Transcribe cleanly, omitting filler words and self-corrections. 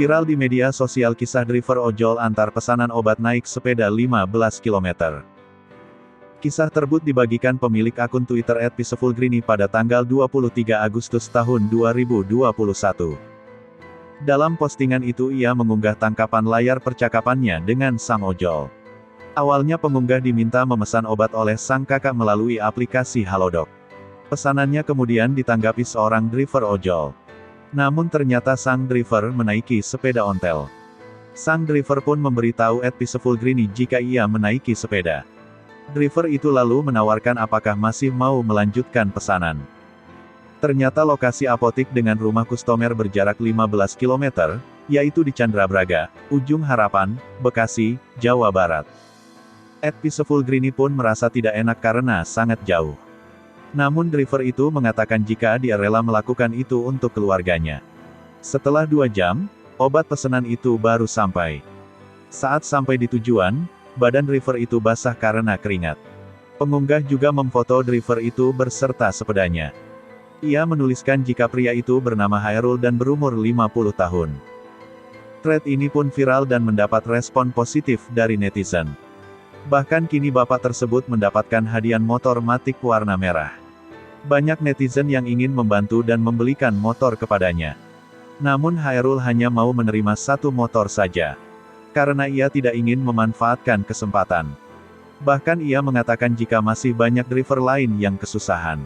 Viral di media sosial kisah driver ojol antar pesanan obat naik sepeda 15 km. Kisah tersebut dibagikan pemilik akun Twitter @peacefulgreeny pada tanggal 23 Agustus tahun 2021. Dalam postingan itu ia mengunggah tangkapan layar percakapannya dengan sang ojol. Awalnya pengunggah diminta memesan obat oleh sang kakak melalui aplikasi Halodoc. Pesanannya kemudian ditanggapi seorang driver ojol. Namun ternyata sang driver menaiki sepeda ontel. Sang driver pun memberitahu @peacefulgreeny jika ia menaiki sepeda. Driver itu lalu menawarkan apakah masih mau melanjutkan pesanan. Ternyata lokasi apotik dengan rumah kustomer berjarak 15 km, yaitu di Candrabraga, Ujung Harapan, Bekasi, Jawa Barat. @peacefulgreeny pun merasa tidak enak karena sangat jauh. Namun driver itu mengatakan jika dia rela melakukan itu untuk keluarganya. Setelah 2 jam, obat pesanan itu baru sampai. Saat sampai di tujuan, badan driver itu basah karena keringat. Pengunggah juga memfoto driver itu berserta sepedanya. Ia menuliskan jika pria itu bernama Hairul dan berumur 50 tahun. Thread ini pun viral dan mendapat respon positif dari netizen. Bahkan kini bapak tersebut mendapatkan hadiah motor matic warna merah. Banyak netizen yang ingin membantu dan membelikan motor kepadanya. Namun Hairul hanya mau menerima 1 motor saja. Karena ia tidak ingin memanfaatkan kesempatan. Bahkan ia mengatakan jika masih banyak driver lain yang kesusahan.